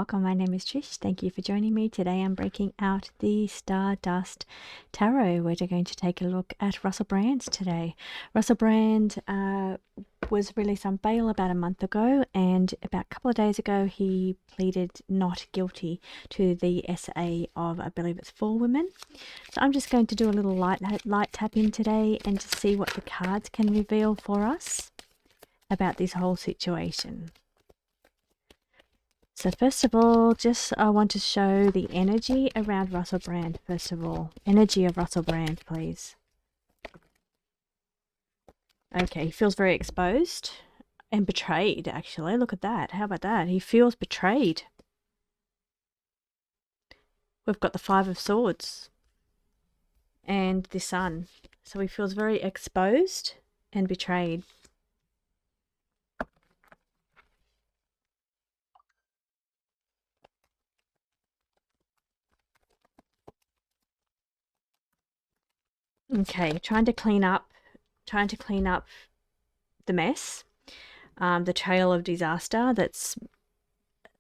welcome. My name is Trish. Thank you for joining me. Today I'm breaking out the Stardust Tarot. We're going to take a look at Russell Brand today. Russell Brand was released on bail about a month ago, and about a couple of days ago he pleaded not guilty to the SA of, I believe it's 4 women. So I'm just going to do a little light tapping today and to see what the cards can reveal for us about this whole situation. So first of all, I want to show the energy around Russell Brand. First of all, energy of Russell Brand, please. Okay, he feels very exposed and betrayed, actually. Look at that. How about that? He feels betrayed. We've got the 5 of Swords and the Sun. So he feels very exposed and betrayed. Okay, trying to clean up the mess, the trail of disaster that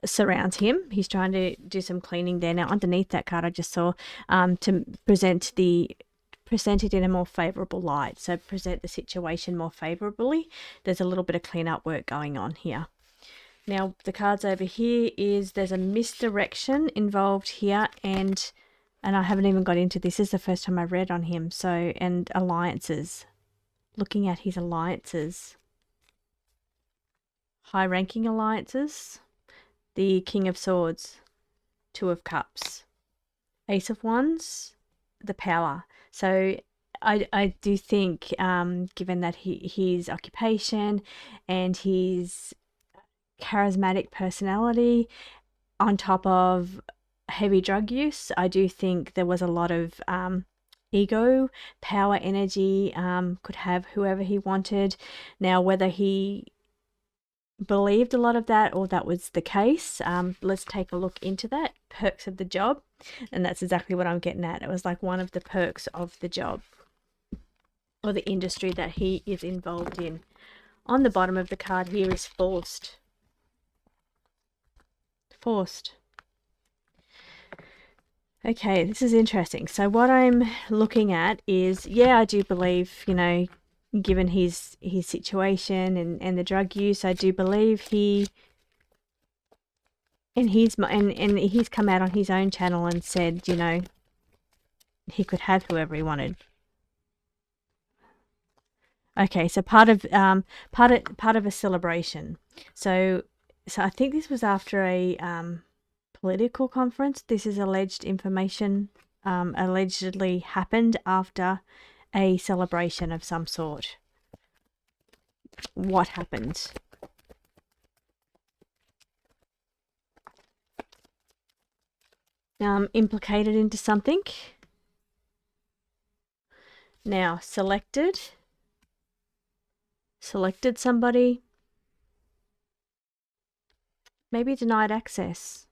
surrounds him. He's trying to do some cleaning there. Now, underneath that card, I just saw to present it in a more favorable light. So present the situation more favorably. There's a little bit of cleanup work going on here. Now, the cards over here there's a misdirection involved here, and I haven't even got into this. This is the first time I read on him. So, and alliances. Looking at his alliances. High-ranking alliances. The King of Swords. 2 of Cups. Ace of Wands. The Power. So, I do think, given that his occupation and his charismatic personality on top of heavy drug use, I do think there was a lot of ego, power, energy, could have whoever he wanted. Now, whether he believed a lot of that or that was the case, let's take a look into that. Perks of the job, and that's exactly what I'm getting at. It was like one of the perks of the job or the industry that he is involved in. On the bottom of the card here is forced. Okay, this is interesting. So what I'm looking at is, yeah, I do believe, given his situation and the drug use, I do believe he's come out on his own channel and said, he could have whoever he wanted. Okay, so part of a celebration. So I think this was after a political conference. This is alleged information, allegedly happened after a celebration of some sort. What happened? Implicated into something. Now, selected somebody. Maybe denied access.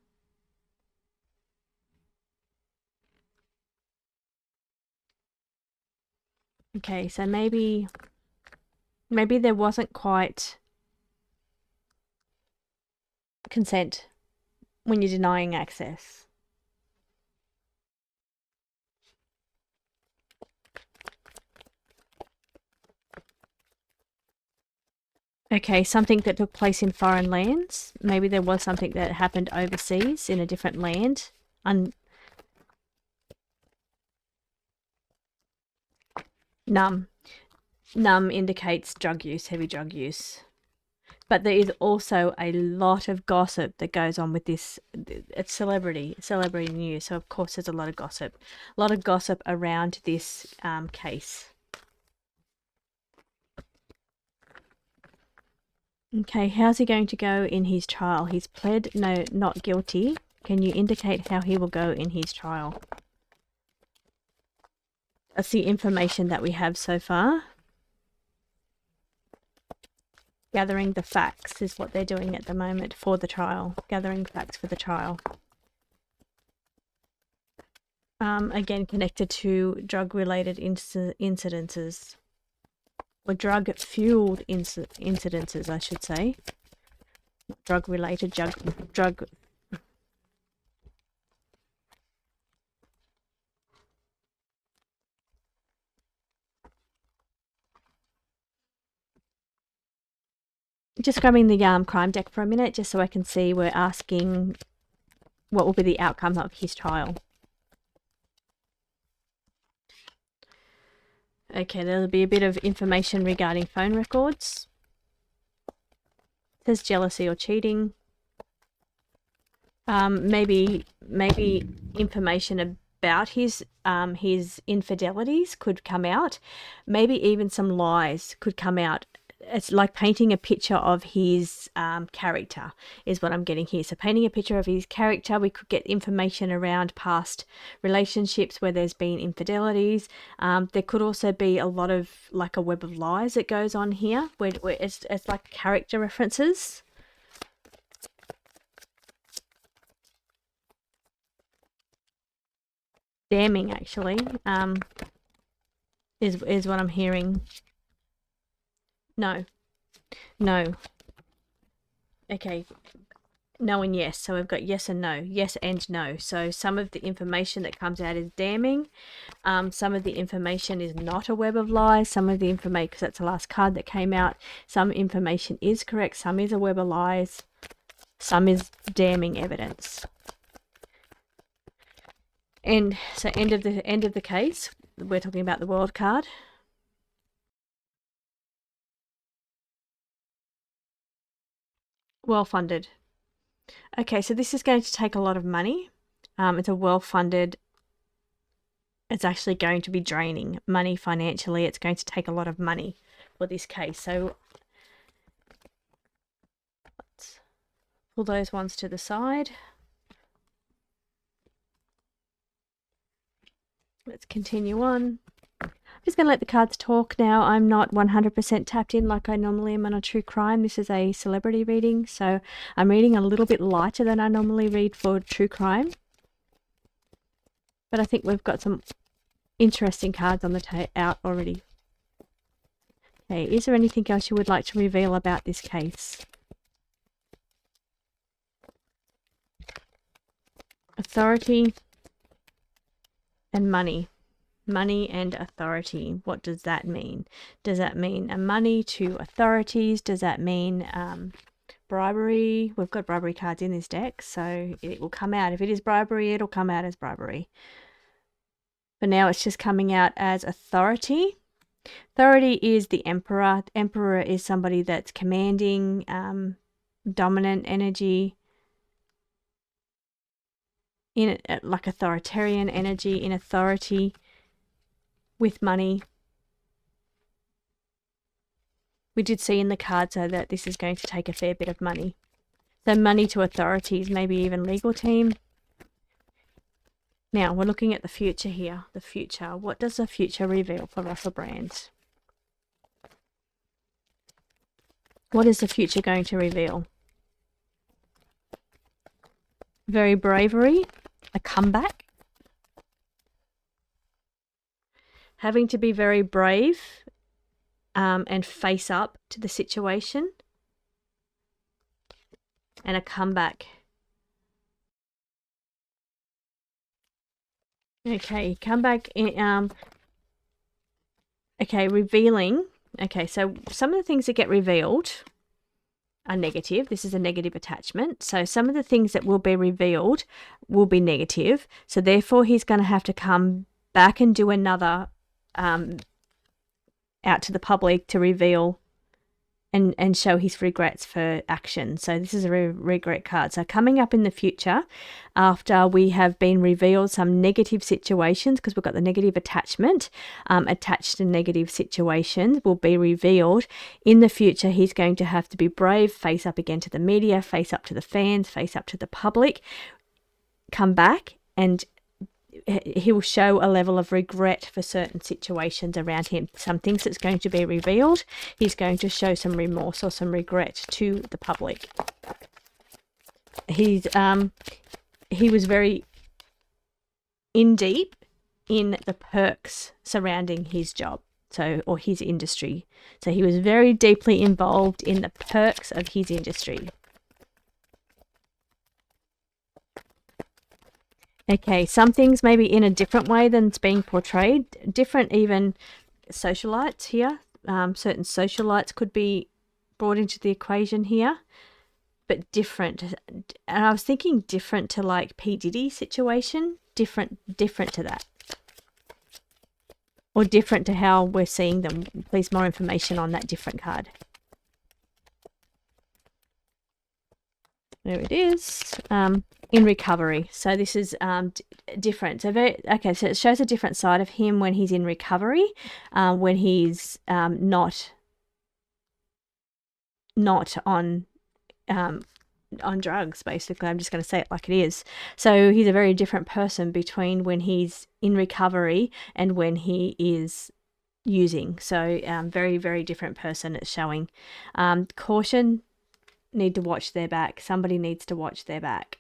Okay, so maybe there wasn't quite consent when you're denying access. Okay, something that took place in foreign lands. Maybe there was something that happened overseas in a different land. Numb indicates drug use, heavy drug use. But there is also a lot of gossip that goes on with this. It's celebrity news, so of course there's a lot of gossip around this case. Okay, how's he going to go in his trial? He's pled not guilty. Can you indicate how he will go in his trial? That's the information that we have so far. Gathering the facts is what they're doing at the moment for the trial. Gathering facts for the trial. Again, connected to drug-related incidences. Or drug-fueled incidences, I should say. Not drug-related, drug just grabbing the crime deck for a minute, just so I can see. We're asking what will be the outcome of his trial. Okay, there'll be a bit of information regarding phone records. It says jealousy or cheating. Maybe information about his infidelities could come out. Maybe even some lies could come out. It's like painting a picture of his character is what I'm getting here. So painting a picture of his character, we could get information around past relationships where there's been infidelities. There could also be a lot of like a web of lies that goes on here where it's like character references. Damning, actually, is what I'm hearing. No. Okay, no and yes. So we've got yes and no, yes and no. So some of the information that comes out is damning. Some of the information is not a web of lies. Some of the information, because that's the last card that came out, some information is correct. Some is a web of lies. Some is damning evidence. And so end of the case, we're talking about the World card. Well-funded. Okay, so this is going to take a lot of money. It's a well-funded, it's actually going to be draining money financially. It's going to take a lot of money for this case. So let's pull those ones to the side. Let's continue on. I'm just going to let the cards talk now. I'm not 100% tapped in like I normally am on a true crime. This is a celebrity reading, so I'm reading a little bit lighter than I normally read for true crime. But I think we've got some interesting cards on the out already. Okay, is there anything else you would like to reveal about this case? Authority and money. Money and authority. What does that mean? Does that mean money to authorities? Does that mean bribery? We've got bribery cards in this deck, so it will come out. If it is bribery, it'll come out as bribery. For now, it's just coming out as authority. Authority is the emperor. The emperor is somebody that's commanding, dominant energy, in like authoritarian energy, in authority, with money. We did see in the cards though that this is going to take a fair bit of money. So money to authorities, maybe even legal team. Now we're looking at the future here. The future. What does the future reveal for Russell Brand? What is the future going to reveal? Very bravery, a comeback. Having to be very brave and face up to the situation. And a comeback. Okay, comeback. Okay, revealing. Okay, so some of the things that get revealed are negative. This is a negative attachment. So some of the things that will be revealed will be negative. So therefore, he's going to have to come back and do another out to the public to reveal and show his regrets for action. So this is a regret card. So coming up in the future, after we have been revealed some negative situations, because we've got the negative attachment, attached to negative situations will be revealed. In the future, he's going to have to be brave, face up again to the media, face up to the fans, face up to the public, come back, and he will show a level of regret for certain situations around him. Some things that's going to be revealed, he's going to show some remorse or some regret to the public. He was very in deep in the perks surrounding his job, or his industry. So he was very deeply involved in the perks of his industry. Okay, some things maybe in a different way than it's being portrayed. Different even socialites here. Certain socialites could be brought into the equation here, but different. And I was thinking different to like P. Diddy situation, different to that. Or different to how we're seeing them. Please, more information on that different card. There it is. In recovery. So this is different. So so it shows a different side of him when he's in recovery, when he's not on drugs, basically. I'm just going to say it like it is. So he's a very different person between when he's in recovery and when he is using. So very, very different person it's showing. Caution, need to watch their back. Somebody needs to watch their back.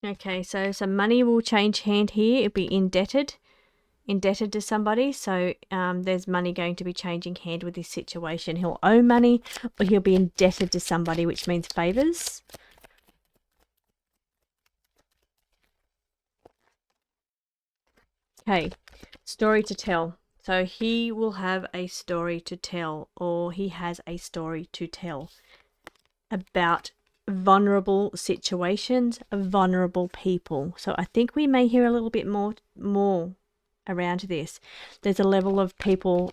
Okay, so some money will change hand here. It'll be indebted to somebody. So there's money going to be changing hand with this situation. He'll owe money or he'll be indebted to somebody, which means favors. Okay, story to tell. So he will have a story to tell, or he has a story to tell about vulnerable situations, vulnerable people. So I think we may hear a little bit more around this. There's a level of people,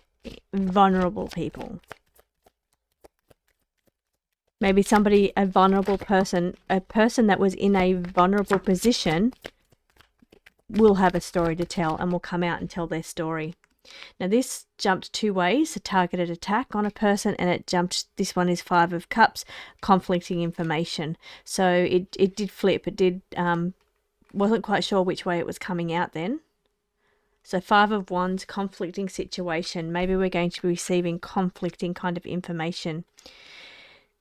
vulnerable people. Maybe somebody, a vulnerable person, a person that was in a vulnerable position will have a story to tell and will come out and tell their story. Now this jumped two ways, a targeted attack on a person, and it jumped, this one is 5 of Cups, conflicting information. So it did flip, it did, wasn't quite sure which way it was coming out then. So 5 of Wands, conflicting situation. Maybe we're going to be receiving conflicting kind of information.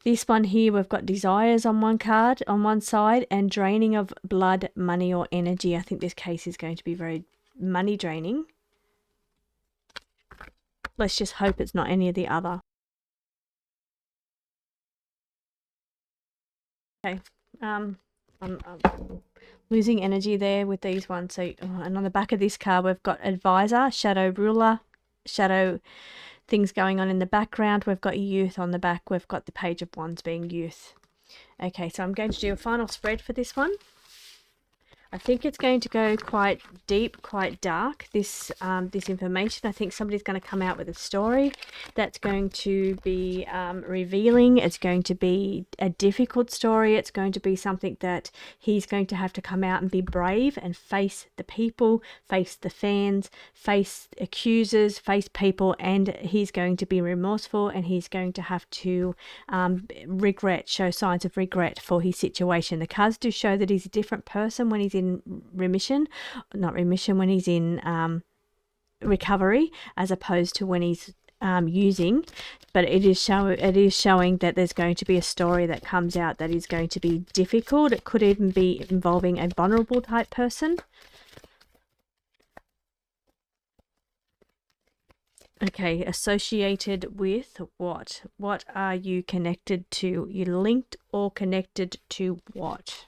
This one here, we've got desires on one card, on one side, and draining of blood, money, or energy. I think this case is going to be very money draining. Let's just hope it's not any of the other. Okay. I'm losing energy there with these ones. So, and on the back of this card, we've got advisor, shadow ruler, shadow things going on in the background. We've got youth on the back. We've got the Page of Wands being youth. Okay, so I'm going to do a final spread for this one. I think it's going to go quite deep, quite dark, this information. I think somebody's going to come out with a story that's going to be revealing. It's going to be a difficult story. It's going to be something that he's going to have to come out and be brave and face the people, face the fans, face accusers, face people, and he's going to be remorseful, and he's going to have to show signs of regret for his situation. The cards do show that he's a different person when he's in when he's in recovery, as opposed to when he's using. But it is showing that there's going to be a story that comes out that is going to be difficult. It could even be involving a vulnerable type person. Okay, associated with what? What are you connected to? You linked or connected to what?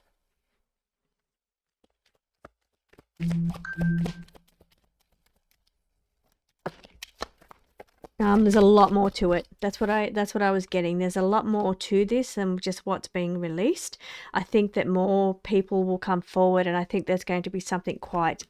There's a lot more to it. That's what I was getting. There's a lot more to this than just what's being released. I think that more people will come forward, and I think there's going to be something quite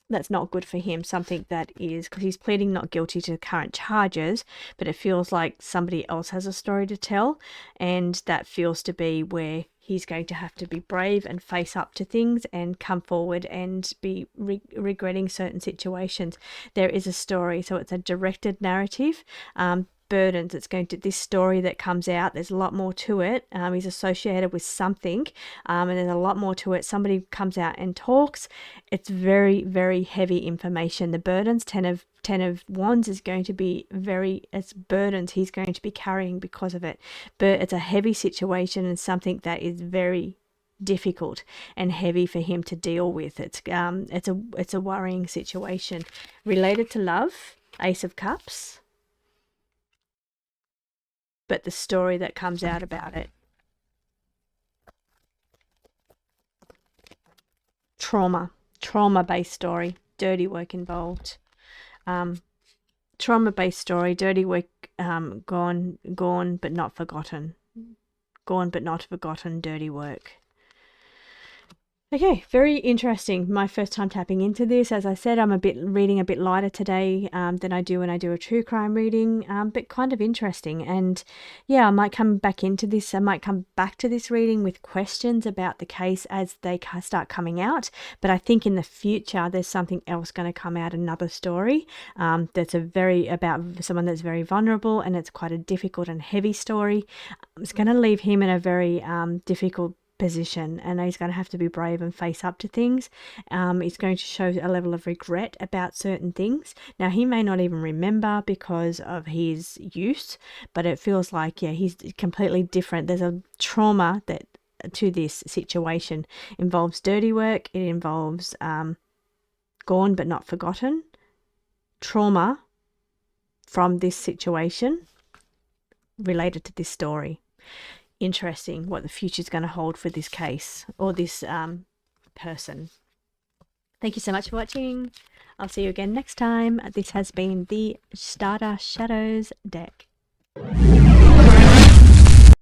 that's not good for him, something that is, because he's pleading not guilty to the current charges, but it feels like somebody else has a story to tell, and that feels to be where he's going to have to be brave and face up to things and come forward and be regretting certain situations. There is a story, so it's a directed narrative. Burdens, it's going to, this story that comes out, there's a lot more to it. He's associated with something, and there's a lot more to it. Somebody comes out and talks. It's very, very heavy information. The burdens, 10 of Wands is going to be it's burdens he's going to be carrying because of it. But it's a heavy situation and something that is very difficult and heavy for him to deal with. It's a worrying situation. Related to love, Ace of Cups, but the story that comes out about it. Trauma trauma-based story, dirty work involved. Trauma-based story, dirty work, gone but not forgotten. Gone but not forgotten, dirty work. Okay, very interesting. My first time tapping into this. As I said, I'm reading a bit lighter today than I do when I do a true crime reading, but kind of interesting. And yeah, I might come back into this. I might come back to this reading with questions about the case as they start coming out. But I think in the future, there's something else going to come out, another story that's about someone that's very vulnerable, and it's quite a difficult and heavy story. It's going to leave him in a very difficult position, and he's going to have to be brave and face up to things. He's going to show a level of regret about certain things. Now, he may not even remember because of his use, but it feels like, yeah, he's completely different. There's a trauma that to this situation. It involves dirty work. It involves gone but not forgotten. Trauma from this situation related to this story. Interesting what the future is going to hold for this case or this person. Thank you so much for watching. I'll see you again next time. This has been the Stardust Shadows deck.